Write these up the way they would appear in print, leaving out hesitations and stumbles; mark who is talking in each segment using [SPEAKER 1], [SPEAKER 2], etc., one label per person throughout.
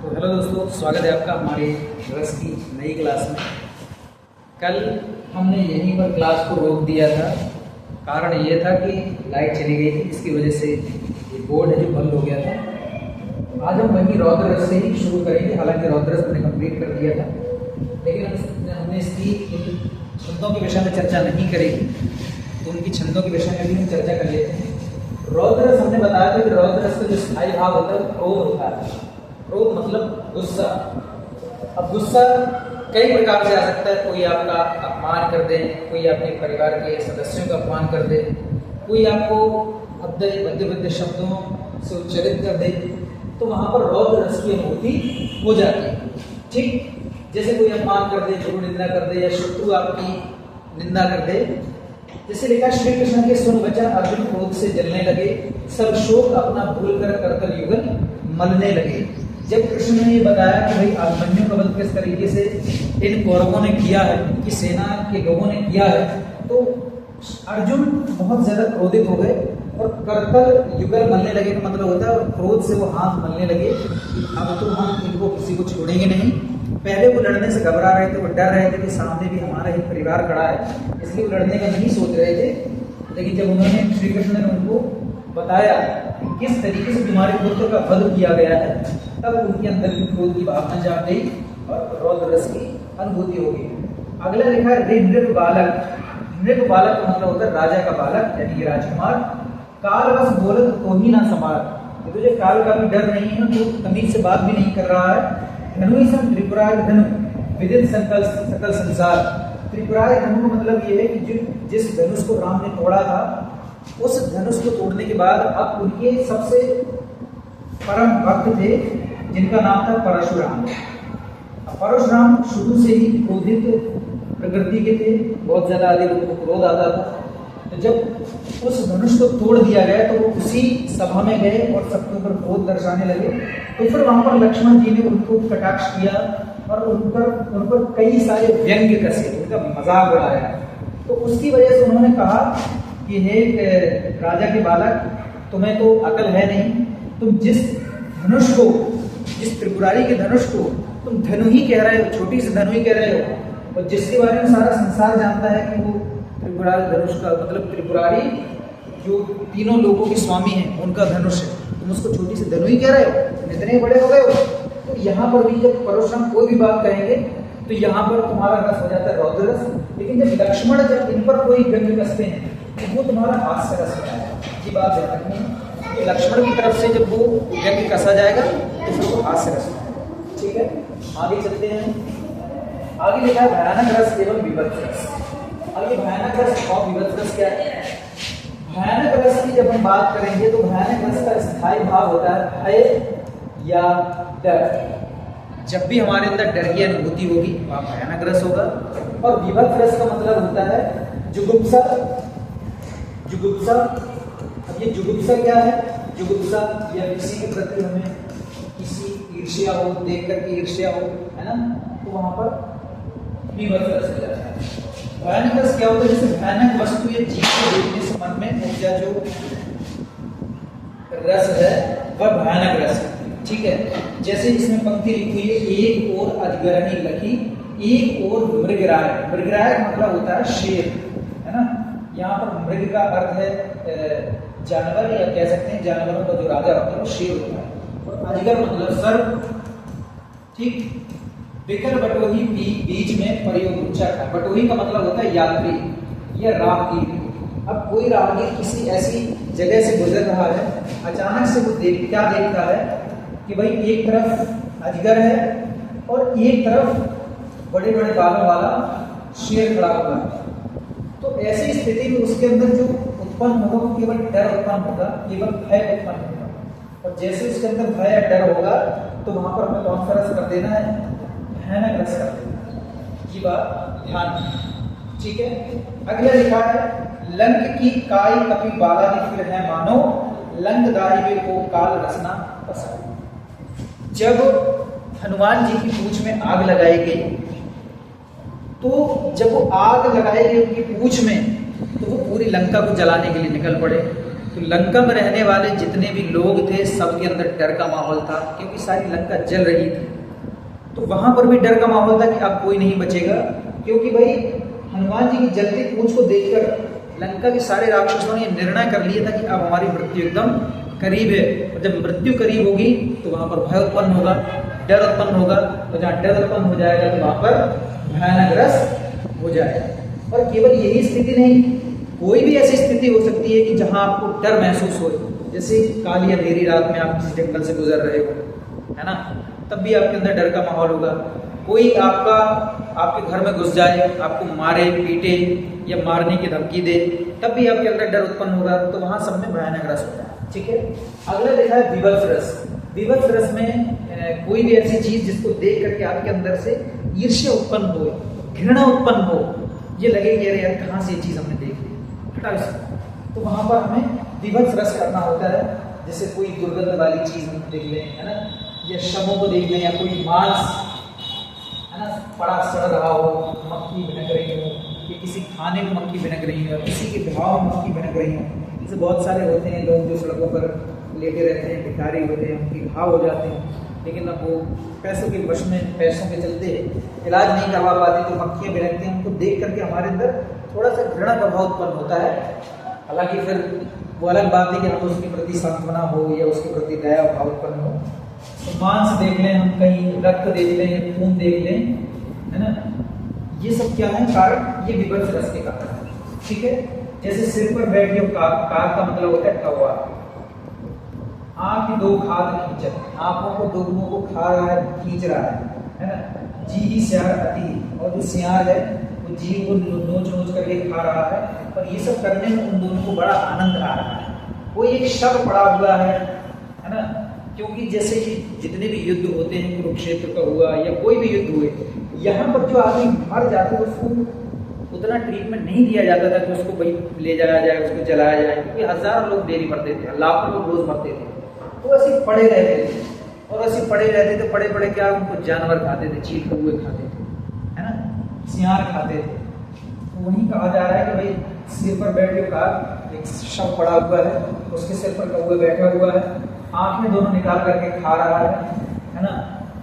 [SPEAKER 1] तो हेलो दोस्तों, स्वागत है आपका हमारे रस की नई क्लास में। कल हमने यहीं पर क्लास को रोक दिया था। कारण ये था कि लाइट चली गई थी, इसकी वजह से ये बोर्ड है जो बंद हो गया था। आज हम वहीं रौद्र रस से ही शुरू करेंगे। हालांकि रौद्र रस हमने कंप्लीट कर दिया था, लेकिन हमने इसकी छंदों के विषय में चर्चा नहीं करेगी, तो उनकी छंदों के विषय में भी हम चर्चा कर लेते हैं। रौद्र रस हमने बताया था कि रौद्र रस का जो स्थायी भाव होता है क्रोध होता है। क्रोध मतलब गुस्सा। अब गुस्सा कई प्रकार से आ सकता है। कोई आपका अपमान कर दे, कोई आपके परिवार के सदस्यों का अपमान कर दे, कोई आपको भद्दे शब्दों से उच्चरित कर दे, तो वहां पर रौद्र रस की अनुभूति हो जाती है। ठीक, जैसे कोई अपमान कर दे, गुरु निंदा कर दे, या शत्रु आपकी निंदा कर दे। जैसे लिखा, श्री कृष्ण के सुन वचन अर्जुन क्रोध से जलने लगे, सब शोक अपना भूल कर करतल युगल मलने लगे। जब कृष्ण ने ये बताया कि भाई अभिमन्यु का वध किस तरीके से इन कौरवों ने किया है, इनकी सेना के लोगों ने किया है, तो अर्जुन बहुत ज्यादा क्रोधित हो गए और करतल युगल मलने लगे का मतलब होता है, और क्रोध से वो हाथ मलने लगे कि अब तो हम इनको किसी को छोड़ेंगे नहीं। पहले वो लड़ने से घबरा रहे थे, वो डर रहे थे कि सामने भी हमारा ही परिवार खड़ा है, इसलिए वो लड़ने का नहीं सोच रहे थे। लेकिन जब उन्होंने श्री कृष्ण ने उनको बताया किस तरीके से तुम्हारे पुत्र का वध किया गया है, तब उनके अंदर भी क्रोध की भावना जाग गई और रौद्र रस की अनुभूति हो गई। अगला लिखा है नृप बालक। नृप बालक का मतलब होता है राजा का बालक, यानी राजकुमार। काल बस बोलत तो ही ना संभाल, तुझे काल का भी डर नहीं है, तो तमीज से बात भी नहीं कर रहा है। धनु सम त्रिपुराय धनु विदित सकल संसार। त्रिपुराय धनु का मतलब ये है कि जिस धनुष को राम ने तोड़ा था, उस धनुष को तोड़ने के बाद अब उनके सबसे परम भक्त थे जिनका नाम था परशुराम। परशुराम शुरू से ही क्रोधित प्रकृति के थे, बहुत ज्यादा अधिक उनको क्रोध आता था। तो जब उस धनुष को तोड़ दिया गया तो वो उसी सभा में गए और सबके ऊपर क्रोध दर्शाने लगे। तो फिर वहां पर लक्ष्मण जी ने उनको कटाक्ष किया और उन पर कई सारे व्यंग्य कसे, उनका मजाक उड़ाया। तो उसकी वजह से उन्होंने कहा कि हे राजा के बालक, तुम्हें तो अकल है नहीं, तुम जिस धनुष को, जिस त्रिपुरारी के धनुष को तुम धनु ही कह रहे हो, छोटी सी धनु ही कह रहे हो, और जिसके बारे में सारा संसार जानता है कि वो त्रिपुरारी धनुष का मतलब त्रिपुरारी जो तीनों लोगों के स्वामी हैं उनका धनुष है, तुम उसको छोटी सी धनु ही कह रहे हो, तुम इतने बड़े हो गए हो। तो यहाँ पर भी जब परशुराम कोई भी बात कहेंगे तो यहाँ पर तुम्हारा रस हो जाता है रौद्र रस। लेकिन जब लक्ष्मण जब इन पर कोई व्यंग्य कसते हैं तो वो तुम्हारा हास्य रस होता है। ये बात ध्यान रखनी है कि लक्ष्मण की तरफ से जब वो व्यंग्य कसा जाएगा तो फिर वो हास्य रस होता है। ठीक है, आगे चलते हैं। आगे लिखा है भयानक रस एवं विभत्स रस। अब ये भयानक रस और विभत्स रस क्या है? भयानक रस की जब हम बात करेंगे तो भयानक रस का स्थायी भाव होता है भय या डर। जब भी हमारे अंदर डर की अनुभूति होगी वह भयानक रस होगा। और विभत्स रस का मतलब होता है जुगुप्सा। जुगुप्सा, अब ये जुगुप्सा क्या है? जुगुप्सा या किसी के प्रति हमें किसी ईर्ष्या हो, देख करके ईर्ष्या हो, है ना, तो वहां पर विभत्स रस हो जाता है। भयानक रस क्या होता है? जैसे भयानक वस्तु या चीज को देखने से मन में ऊर्जा जो रस है वह भयानक रस है। ठीक है, जैसे इसमें पंक्ति लिखी हुई है, एक और अजगरनी लखी, एक और मृगराय। मृगराय मतलब होता है शेर, है ना। यहाँ पर मृग का अर्थ है जानवर, या कह सकते हैं जानवरों का जो राजा होता है वो शेर होता है, और अजगर मतलब सर्प। ठीक, बिकर बटोही बीच में प्रयोग ऊंचा था। बटोही का मतलब होता है यात्री या राहगीर। अब कोई राहगीर किसी ऐसी जगह से गुजर रहा है, अचानक से वो क्या देखता है कि भाई एक तरफ अजगर है और एक तरफ बड़े बड़े बालों वाला शेर खड़ा हुआ है। तो ऐसी स्थिति में उसके अंदर जो उत्पन्न होगा वो केवल डर उत्पन्न होगा, केवल भय उत्पन्न होगा। और जैसे उसके अंदर भय या डर होगा तो वहां पर हमें कौन सा रस कर देना है? भयानक रस कर देना। ये बात ध्यान। ठीक है, अगला लिखा है लंक की काय कपि बाला की फिर है मानो, लंक दाहिबे को काल रसना पसंद। जब हनुमान जी की पूंछ में आग लगाई गई, तो जब वो आग लगाई गई उनकी पूंछ में, तो वो पूरी लंका को जलाने के लिए निकल पड़े। तो लंका में रहने वाले जितने भी लोग थे सबके अंदर डर का माहौल था, क्योंकि सारी लंका जल रही थी। तो वहां पर भी डर का माहौल था कि अब कोई नहीं बचेगा, क्योंकि भाई हनुमान जी की जलती पूंछ को देखकर लंका के सारे राक्षसों ने निर्णय कर लिया था कि अब हमारी मृत्यु एकदम करीब है। और जब मृत्यु करीब होगी तो वहां पर भय उत्पन्न होगा, डर उत्पन्न होगा, और जहाँ डर उत्पन्न हो जाएगा तो वहां पर भयानक ग्रस्त हो जाएगा। और केवल यही स्थिति नहीं, कोई भी ऐसी स्थिति हो सकती है कि जहां आपको डर महसूस हो, जैसे काली अंधेरी रात में आप किसी जंगल से गुजर रहे हो, है ना, तब भी आपके अंदर डर का माहौल होगा। कोई आपके घर में घुस जाए, आपको मारे पीटे या मारने की धमकी दे, तब भी आपके अंदर डर उत्पन्न होगा। तो वहां सब में भयानक रस होता है। ठीक है, अगला देखा है विभत्स रस। विभत्स रस में कोई भी ऐसी चीज जिसको देख करके आपके अंदर से ईर्ष्या उत्पन्न हो, घृणा उत्पन्न हो, ये लगे कि अरे यार कहाँ से ये चीज हमने देख ली, हटा इसको। तो वहां पर हमें विभत्स रस करना होता है। जैसे कोई दुर्गंध वाली चीज हम देख लें, है ना, या शवों को देख लें, या कोई मांस, है ना, पड़ा सड़ रहा हो, मक्खी भिनक रही हो, या किसी खाने में मक्खी भिनक रही हो, या किसी के घाव में मक्खी भिनक रही हो। जैसे बहुत सारे होते हैं लोग जो सड़कों पर लेटे रहते हैं, भिखारी होते हैं, उनके घाव हो जाते हैं, लेकिन अब वो पैसों के वश में, पैसों के चलते इलाज नहीं करवा पाते, तो मक्खियाँ भिनकती हैं। उनको देख करके हमारे अंदर थोड़ा सा घृणा प्रभाव उत्पन्न होता है। हालांकि फिर वो अलग बात है कि हम उसके प्रति सांत्वना हो या उसके प्रति दया भाव उत्पन्न हो। तो मांस देख लें, हम कहीं रक्त देख लें, खून देख लें, है ना, ये सब क्या है कारण, ये विभत्स रस के कारण है। ठीक है, जैसे सिर पर बैठ के काक का मतलब होता है कौवा, आंख दो खाद खींचत, आंखों को दो मुंह को खा रहा है, खींच रहा है ना, जी श्यार अति, और जो श्यार है वो जीव को नोच नोच करके खा रहा है। और ये सब करने में उन दोनों को बड़ा आनंद आ रहा है। कोई एक शव पड़ा हुआ है ना, क्योंकि जैसे कि जितने भी युद्ध होते हैं, कुरुक्षेत्र का हुआ या कोई भी युद्ध हुए, यहाँ पर जो आदमी मर जाते हैं उसको उतना ट्रीटमेंट नहीं दिया जाता था कि उसको भाई ले जाया जाए, उसको जलाया जाए, क्योंकि हजारों लोग डेली मरते थे, लाखों लोग रोज मरते थे। तो ऐसे पड़े रहते थे, और ऐसे पड़े रहते थे, पड़े पड़े क्या उनको जानवर खाते थे, चील कौवे खाते थे, है ना, सियार खाते थे। तो वहीं कहा जा रहा है कि भाई सिर पर बैठ के काक, एक शव पड़ा हुआ है, उसके सिर पर कौवे बैठा हुआ है, आंखें दोनों निकाल करके खा रहा है ना,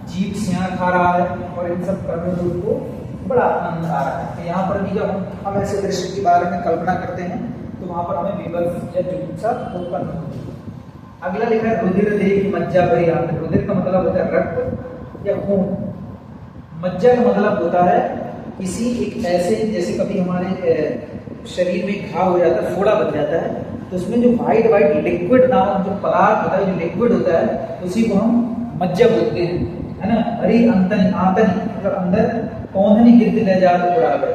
[SPEAKER 1] जीभ सियार खा रहा है, और इन सब करने से उनको बड़ा आनंद आ रहा है। तो यहाँ पर भी जब हम ऐसे दृश्य के बारे में कल्पना करते हैं तो वहां पर हमें विभत्स या जुगुप्सा उत्पन्न होती है। अगला लिखा है रुधिर देह मज्जा भरी आंत। रुधिर का मतलब होता है रक्त या खून, मज्जा का मतलब होता है किसी एक ऐसे, जैसे कभी हमारे शरीर में घाव हो जाता है, फोड़ा बन जाता है, तो उसमें जो व्हाइट व्हाइट लिक्विड नामक जो पदार्थ होता है, जो लिक्विड होता है, उसी को हम मज्जा बोलते हैं, है ना। हरी अंतनी, आतनी मतलब अंदर कौंधनी गिद्ध ले जा तो उड़ा गए,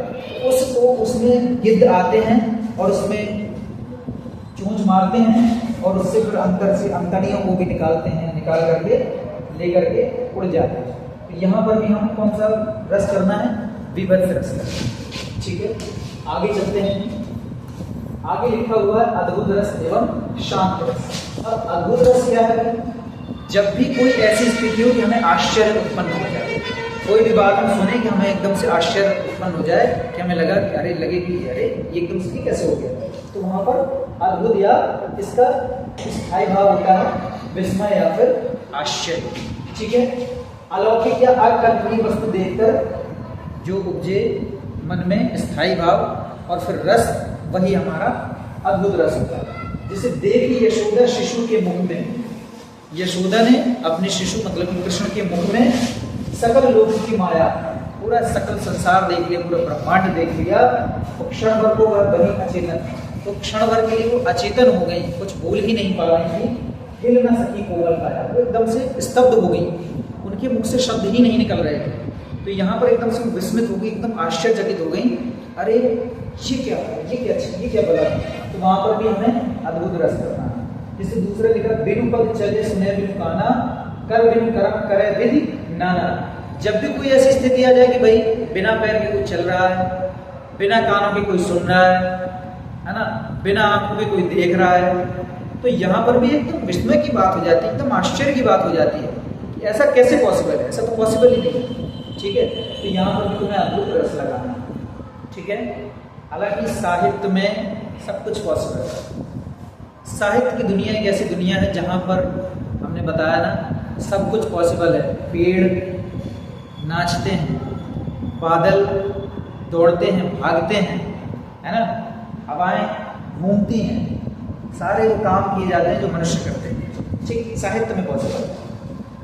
[SPEAKER 1] उसको उसमें गिद्ध आते हैं और उसमें चूंच मारते हैं, और उससे फिर अंदर से अंतड़ियों को भी निकालते हैं, निकाल करके ले करके उड़ जाते हैं। तो यहाँ पर भी हम कौन सा रस करना है, विभत्स रस करना है। ठीक है, आगे चलते हैं। आगे लिखा हुआ है अद्भुत रस एवं शांत रस। अब अद्भुत रस क्या है, जब भी कोई ऐसी स्थिति हो कि हमें आश्चर्य उत्पन्न हो जाए, कोई भी बात हम सुने कि हमें एकदम से आश्चर्य उत्पन्न हो जाए, कि हमें लगा कि अरे लगे कि अरे ये एकदम से कैसे हो गया, तो वहां पर अद्भुत या इसका स्थायी भाव होता है विस्मय या फिर आश्चर्य। ठीक है, अलौकिक या अकल्पनीय वस्तु देखकर जो उपजे मन में स्थायी भाव, और फिर रस वही हमारा अद्भुत रस होता है। जैसे देवी यशोदा शिशु के मुख में, यशोदा ने अपने शिशु मतलब कृष्ण के मुख में सकल लोगों की माया, पूरा सकल संसार देख लिया, पूरा ब्रह्मांड देख लिया, तो क्षण भर को वह बनी अचेतन, तो क्षण भर के लिए वो अचेतन हो गई, कुछ बोल ही नहीं पा रही थी, हिल न सकी कोमल काया, वो एकदम से स्तब्ध हो गई, उनके मुख से शब्द ही नहीं निकल रहे थे। तो यहाँ पर एकदम से विस्मित हो गई, एकदम आश्चर्यचकित हो गई, अरे ये क्या है, ये क्या बला। तो वहां पर भी हमें अद्भुत रस करना है। जैसे दूसरे लिखा बिनु पद चले सुने बिनु काना, कर बिनु करम करे विधि नाना। जब भी कोई ऐसी स्थिति आ जाए कि भाई बिना पैर के कोई चल रहा है, बिना कानों के कोई सुन रहा है ना, बिना आंखों के कोई देख रहा है, तो यहाँ पर भी एकदम विस्मय की बात हो जाती है, एकदम आश्चर्य की बात हो जाती है कि ऐसा कैसे पॉसिबल है, ऐसा तो पॉसिबल ही नहीं है। ठीक है, तो यहाँ पर भी तुम्हें अद्भुत रस लगाना है। ठीक है, हालांकि साहित्य में सब कुछ पॉसिबल है, साहित्य की दुनिया एक ऐसी दुनिया है जहाँ पर हमने बताया ना सब कुछ पॉसिबल है। पेड़ नाचते हैं, बादल दौड़ते हैं, भागते हैं, है ना, हवाएं घूमती हैं, सारे वो काम किए जाते हैं जो मनुष्य करते हैं। ठीक, साहित्य में पॉसिबल है।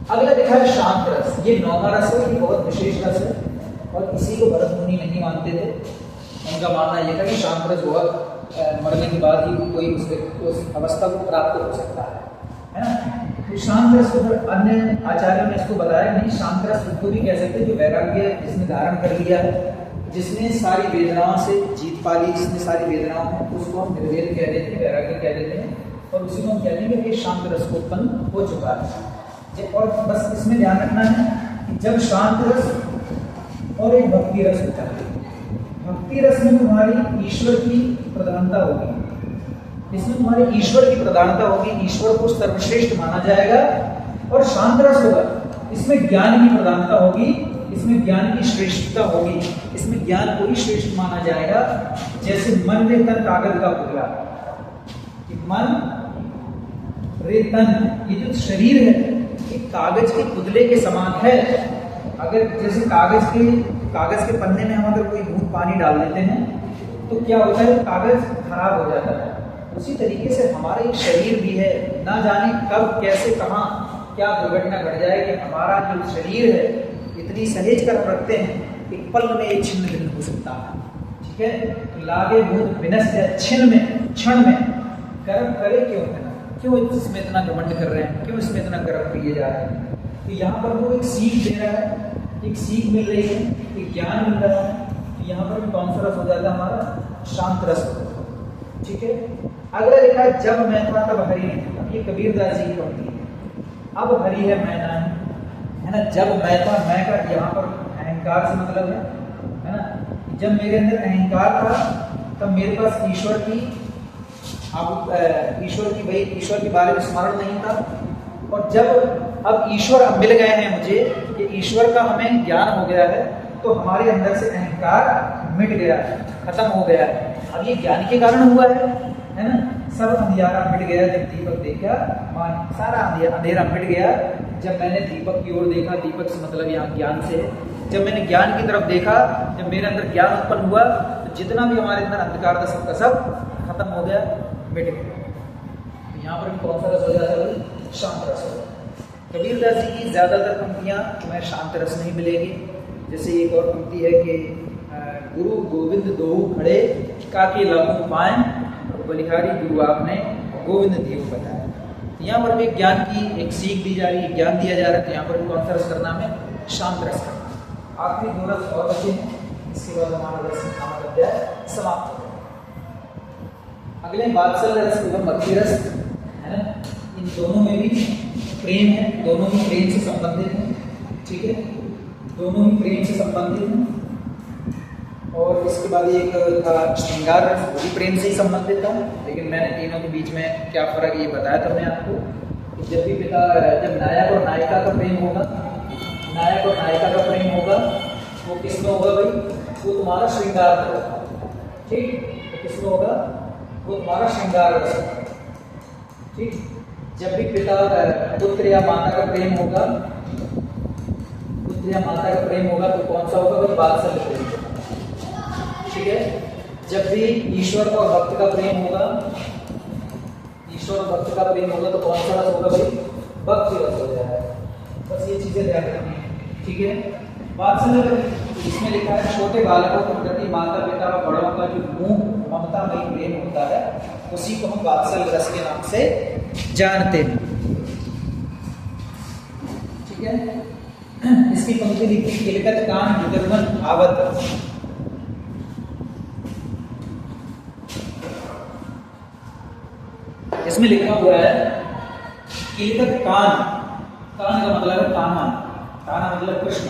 [SPEAKER 1] अगला देखा है शांत रस। ये 9वां रस है, ये बहुत विशेष रस है और इसी को भरत मुनि नहीं मानते थे। उनका मानना यह था कि शांत रस बहुत मरने के बाद ही कोई उस अवस्था को प्राप्त हो सकता है ना। तो शांत रस को अन्य आचार्यों ने इसको बताया नहीं, शांत रस उसको भी कह सकते हैं जो वैराग्य जिसने धारण कर लिया है, जिसने सारी वेदनाओं से जीत पा ली, जिसने सारी वेदनाओं में, उसको हम निर्वेद कह देते हैं, वैराग्य कह देते हैं और उसी को हम कहते हैं कि शांत रस को उत्पन्न हो चुका है। और बस इसमें ध्यान रखना है कि जब शांत रस और एक भक्ति रस होता है, भक्ति रस में तुम्हारी ईश्वर की प्रधानता होगी, इसमें तुम्हारी ईश्वर की प्रधानता होगी, ईश्वर को सर्वश्रेष्ठ माना जाएगा। और शांत रस होगा, इसमें ज्ञान की प्रधानता होगी, इसमें ज्ञान की श्रेष्ठता होगी, इसमें ज्ञान को ही श्रेष्ठ माना जाएगा। जैसे मन रे तन कागज का पुतला, मन रे तन, ये जो शरीर है ये कागज के पुतले के समान है। अगर जैसे कागज के पन्ने में हम अगर कोई बूंद पानी डाल देते हैं तो क्या होता है, कागज खराब हो जाता है। उसी तरीके से हमारा एक शरीर भी है, ना जाने कब कैसे कहाँ क्या दुर्घटना घट जाए कि हमारा जो शरीर है इतनी सहेज कर रखते हैं, एक पल में एक छिन्न भिन्न हो सकता है। ठीक है, तो लागे बूंद विनश्य छिन्न में, क्षण में, गर्व करे क्यों इतना, क्यों इसमें इतना घमंड कर रहे हैं, क्यों इसमें इतना गर्व किए जा रहे हैं। तो यहाँ पर वो एक सीख दे रहा है, एक सीख मिल रही है, एक ज्ञान मिल रहा है। तो यहाँ पर भी कौन सा रस हो जाता है हमारा, शांत रस हो जाता है। ठीक है, अगला लिखा है जब मैं था तब हरि नहीं था। ये कबीरदास जी की पंक्ति है। अब हरि है मैं ना है ना। जब मैं था, मैं का यहाँ पर अहंकार से मतलब है ना। जब मेरे अंदर अहंकार था तब मेरे पास ईश्वर की ईश्वर के बारे में स्मरण नहीं था। और जब अब ईश्वर अब मिल गए हैं मुझे, कि ईश्वर का हमें ज्ञान हो गया है, तो हमारे अंदर से अहंकार मिट गया है, खत्म हो गया है। अब ये ज्ञान के कारण हुआ है ना। सब अंधियारा मिट गया जब दीपक देखा, सारा अंधेरा मिट गया जब मैंने दीपक की ओर देखा। दीपक से मतलब यहाँ ज्ञान से है। जब मैंने ज्ञान की तरफ देखा, जब मेरे अंदर ज्ञान उत्पन्न हुआ, तो जितना भी हमारे अंदर अंधकार था सबका सब खत्म हो गया, मिट गया। तो यहाँ पर भी कौन सा रस हो जाता है, शांत रस हो जाता है। कबीरदास जी की ज्यादातर पंक्तियाँ तुम्हें शांत रस नहीं मिलेगी। जैसे एक और पंक्ति है कि गुरु गोविंद दोहु खड़े काके लागू पाए, बलिहारी गुरु आपने गोविंद देव बताया। यहाँ पर भी ज्ञान की एक सीख दी जा रही है, ज्ञान दिया जा रहा है। तो यहाँ पर भी कौन सा रस करना है, शांत रस करना। आखिरी 2 रस और बचे हैं, इसके बाद हमारा रस हमारा अध्याय समाप्त हो जाएगा। अगले वात्सल्य रस एवं भक्ति रस है ना। इन दोनों में भी प्रेम है, दोनों ही प्रेम से संबंधित हैं। ठीक है, दोनों ही प्रेम से संबंधित हैं। और इसके बाद एक था श्रृंगार रस, वो भी प्रेम से ही संबंधित था। लेकिन मैंने तीनों के बीच में क्या फर्क ये बताया था मैं आपको। जब नायक और नायिका का प्रेम होगा, नायक और नायिका का प्रेम होगा, वो किसमें होगा भाई, वो तुम्हारा श्रृंगार होगा। ठीक, तो किसमें होगा, वो तुम्हारा श्रृंगार रस होगा। ठीक, जब भी पुत्र या माता का प्रेम होगा, पुत्र या माता का प्रेम होगा, तो कौन सा होगा भाई, वात्सल्य प्रेम। ठीक है, जब भी ईश्वर और भक्त का प्रेम होगा, ईश्वर और भक्त का प्रेम होगा, तो कौन सा रस होगा भाई, भक्ति रस हो जाएगा। बस ये चीजें ध्यान रखनी है। ठीक है, वात्सल्य इसमें लिखा है छोटे बालकों के प्रति माता पिता व बड़ों का जो मोह ममतामयी प्रेम होता है, उसी को हम वात्सल्य रस के नाम से जानते हैं। ठीक है, इसकी पंक्ति लिखी किलकत कान जुगलमन आवत। इसमें लिखा हुआ है किलकत कान, कान का मतलब है कान्हा, कान्हा मतलब कृष्ण।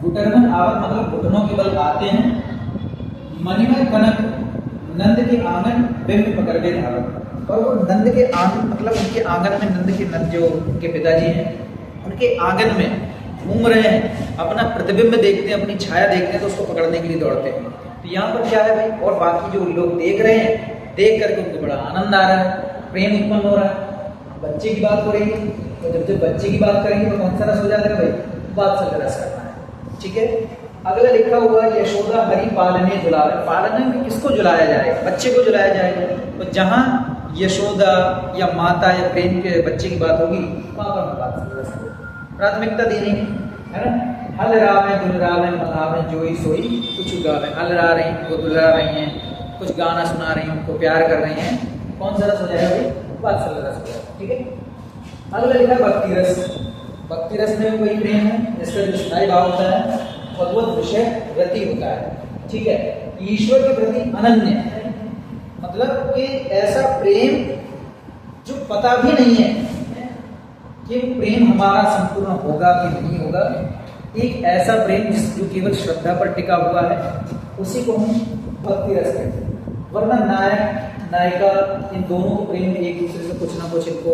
[SPEAKER 1] गुटरमन आवत मतलब घुटनों के बल आते हैं। मणिमय कनक नंद के आंगन बिंब पकड़े धावत। और वो नंद के आंगन मतलब उनके आंगन में, नंद जो उनके पिताजी हैं, उनके आंगन में घूम रहे हैं, अपना प्रतिबिंब देखते हैं, अपनी छाया देखते हैं, तो उसको पकड़ने के लिए दौड़ते हैं। तो यहाँ पर क्या है भाई, और बाकी जो लोग देख रहे हैं, देख करके उनको बड़ा आनंद आ रहा है। प्रेम उत्पन्न हो रहा है। बच्चे की बात हो रही है, तो जब बच्चे की बात करेंगे तो कौन सा रस हो जाएगा भाई? वात्सल्य रस करना है। ठीक है, अगला लिखा हुआ यशोदा हरि पालने जुलावे। पालने में किसको जुलाया जाएगा? बच्चे को जुलाया जाएगा। तो जहाँ यशोदा या माता या प्रेम के बच्चे की बात होगी वहाँ पर वात्सल्य रस को प्राथमिकता देनी है ना। हल रावे दुलरावे मनावे जोई सोई कुछ गावे। हल रा रही हैं, वो दुलरा रही हैं, कुछ गाना सुना रही हैं, उनको प्यार कर रही हैं, कौन सा रस हो जाएगा भाई? वात्सल्य रस हो जाएगा। ठीक है, अगला लिखा भक्ति रस। भक्ति रस में कोई प्रेम है, इसका जो स्थायी भाव होता है भगवत विषय रति होता है। ठीक है, ईश्वर के प्रति अनन्य है, मतलब कि ऐसा प्रेम जो पता भी नहीं है कि प्रेम हमारा संपूर्ण होगा कि नहीं होगा। एक ऐसा प्रेम जो केवल श्रद्धा पर टिका हुआ है, उसी को हम भक्ति रस कहते हैं। वरना नायक नायिका इन दोनों को प्रेम में एक दूसरे से कुछ ना कुछ इनको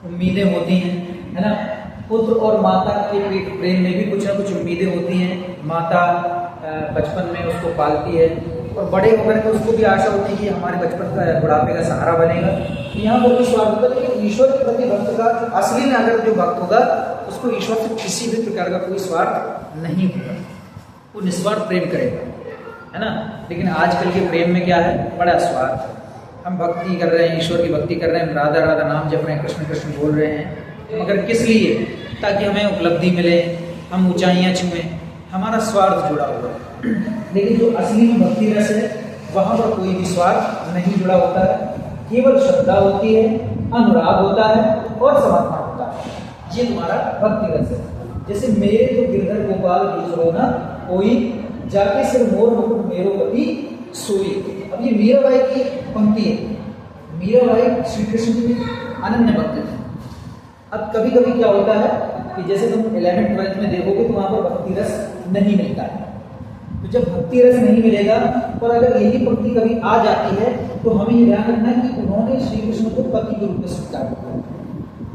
[SPEAKER 1] उम्मीदें होती हैं, है ना। पुत्र और माता के प्रेम में भी कुछ ना कुछ उम्मीदें होती हैं। माता बचपन में उसको पालती है और बड़े होकर के उसको भी आशा होती है कि हमारे बचपन का बुढ़ापे का सहारा बनेगा। तो यहाँ पर भी स्वार्थ होता है, लेकिन ईश्वर के प्रति भक्त का असली में अगर जो भक्त होगा उसको ईश्वर से किसी भी प्रकार का कोई स्वार्थ नहीं होगा, वो निस्वार्थ प्रेम करेगा, है ना। लेकिन आजकल के प्रेम में क्या है? बड़ा स्वार्थ। हम भक्ति कर रहे हैं, ईश्वर की भक्ति कर रहे हैं, राधा राधा नाम जप रहे हैं, कृष्ण कृष्ण बोल रहे हैं, मगर किस लिए? ताकि हमें उपलब्धि मिले, हम ऊंचाइयां छुएं, हमारा स्वार्थ जुड़ा हुआ है। लेकिन जो असली में भक्ति रस है वहाँ पर कोई भी स्वार्थ नहीं जुड़ा होता है, केवल श्रद्धा होती है, अनुराग होता है और समर्पण होता है। ये तुम्हारा भक्ति रस है। जैसे मेरे तो गिरधर गोपाल दूसरो ना कोई, जाके सिर मोर मुकुट मेरो पति सोई। अब ये मीराबाई की पंक्ति है। मीराबाई श्री कृष्ण की अनन्य भक्त है। अब कभी कभी क्या होता है कि जैसे तुम 11th-12th में देखोगे तो वहां पर भक्ति रस नहीं मिलता है। तो जब भक्ति रस नहीं मिलेगा, पर अगर यही पंक्ति कभी आ जाती है तो हमें ये ध्यान रखना है कि उन्होंने श्री कृष्ण को पति के रूप में स्वीकार किया,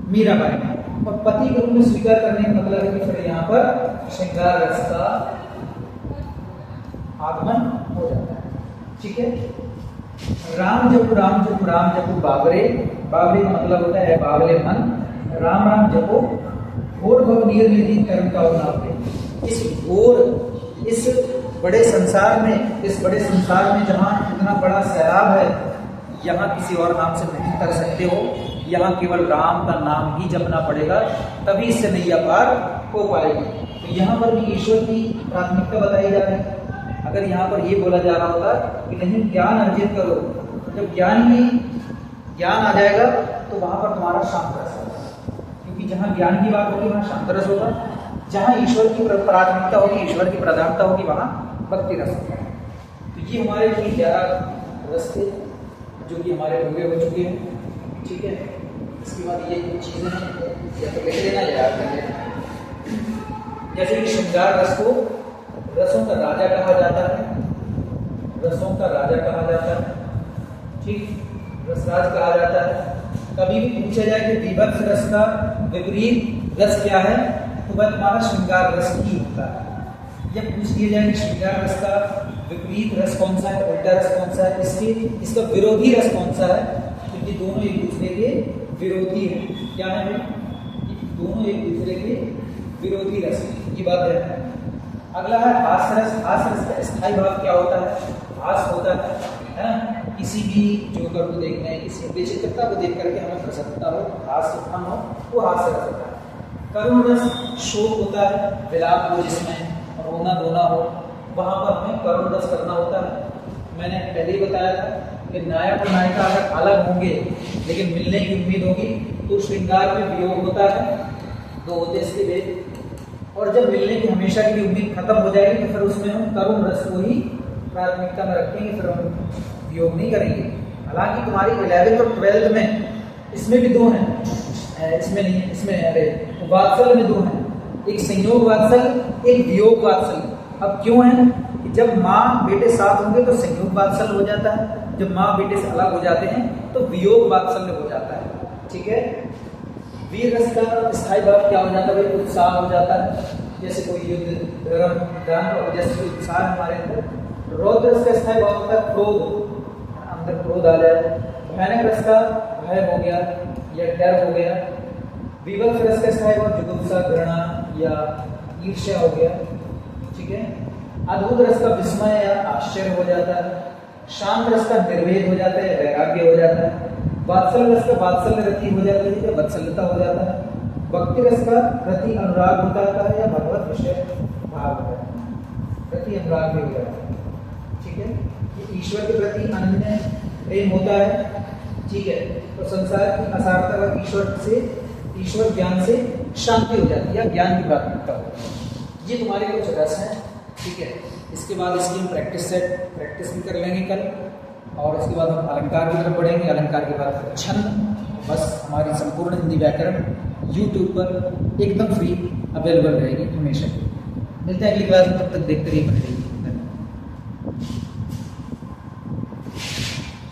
[SPEAKER 1] मीराबाई ने। और पति के रूप में स्वीकार करने का मतलब है कि फिर यहाँ पर श्रृंगार रस का आगमन हो जाता है। ठीक है, राम जपो राम जपो राम जपो बाबरे। बाबरे का मतलब होता है बाबले मन। राम राम जपो घोर भव नीर निधि कर्म का उन्नापे। इस घोर, इस बड़े संसार में जहाँ इतना बड़ा सैलाब है, यहाँ किसी और नाम से नहीं कर सकते हो। यहाँ केवल राम का नाम ही जपना पड़ेगा, तभी इससे नैया पार हो पाएगी। तो यहाँ पर भी ईश्वर की प्राथमिकता बताई जा रही है। अगर यहाँ पर ये बोला जा रहा होता कि नहीं, ज्ञान अर्जित करो, जब ज्ञान आ जाएगा तो वहाँ पर तुम्हारा शांत रस होगा, क्योंकि जहाँ ज्ञान की बात होगी वहाँ शांत रस होगा। जहाँ ईश्वर की प्राथमिकता होगी, ईश्वर की प्रधानता होगी, वहाँ भक्ति रस होगा। तो ये हमारे कुल 11 रस थे जो कि हमारे पूरे हो चुके हैं। ठीक है, इसके बाद ये कुछ चीज़ें हैं, या तो लिख लेना या याद कर लेना। जैसे कि श्रृंगार रस को रसों का राजा कहा जाता है, रसों का राजा कहा जाता है। ठीक, रसराज कहा जाता है। कभी भी पूछा जाए कि विभत्स रस का विपरीत रस क्या है, तो वह तुम्हारा श्रृंगार रस ही होता है। या पूछ लिया जाए कि श्रृंगार रस का विपरीत रस कौन सा है, उल्टा रस कौन सा है, इसका विरोधी रस कौन सा है, तो ये दोनों एक दूसरे के विरोधी हैं। क्या है? दोनों एक दूसरे के विरोधी रस, ये बात है। अगला है हास्य रस। हास्य रस का स्थायी भाव क्या होता है? हास होता है ना, किसी भी जोकर को देखना है, किसी विचित्रता को देख करके हमें प्रसन्नता हो, हास्य उत्पन्न हो, वो हास्य रस होता है। करुण रस शोक होता है, विलाप हो, जिसमें रोना धोना हो, वहाँ पर हमें करुण रस करना होता है। मैंने पहले ही बताया था कि नायक और नायिका अगर अलग होंगे लेकिन मिलने की उम्मीद होगी तो श्रृंगार में वियोग होता है, दो होते इसके भेद। और जब मिलने की हमेशा की उम्मीद खत्म हो जाएगी तो फिर उसमें हम करुण रस को ही प्राथमिकता में रखेंगे, फिर हम वियोग नहीं करेंगे। हालांकि तुम्हारी 11th और 12th में इसमें भी दो हैं, इसमें नहीं, इसमें अरे वात्सल्य में दो हैं, एक संयोग वात्सल्य, एक वियोग वात्सल्य। अब क्यों है कि जब माँ बेटे साथ होंगे तो संयोग वात्सल्य हो जाता है, जब माँ बेटे से अलग हो जाते हैं तो वियोग वात्सल्य हो जाता है। ठीक है, वीर रस का स्थायी भाव क्या हो जाता है? भाई उत्साह हो जाता है, जैसे कोई युद्ध धर्म दान, जैसे कोई उत्साह हमारे अंदर। रौद्र रस का स्थायी भाव होता है क्रोध, अंदर क्रोध आ जाए, भयानक रस का भय हो गया या डर हो गया। विवश रस कैसा है, वो जुगुप्सा, घृणा या ईर्ष्या हो गया। ठीक है। अद्भुत रस का विस्मय या आश्चर्य हो जाता है। शांत रस का निर्वेद हो जाता है, वैराग्य हो जाता है। वात्सल्य रस का वात्सल्य रति हो जाती है या वत्सल्यता हो जाता है। भक्ति रस का प्रति अनुराग हो जाता है या भगवत विषय भाव हो जाता है, प्रति अनुराग भी हो जाता है। ठीक है। ये ईश्वर के प्रति अनन्य प्रेम होता है। ठीक है। तो संसार की असारता व ईश्वर ज्ञान से शांति हो जाती है या ज्ञान की प्राथमिकता होती है। ये तुम्हारे कुछ रस हैं। ठीक है। इसके बाद इसकी हम प्रैक्टिस भी कर लेंगे कल, और उसके बाद हम अलंकार की तरफ बढ़ेंगे। अलंकार के बाद छंद। बस हमारी संपूर्ण हिंदी व्याकरण यूट्यूब पर एकदम फ्री अवेलेबल रहेगी हमेशा। मिलते हैं अगली क्लास में, तब तक देखते रहिए।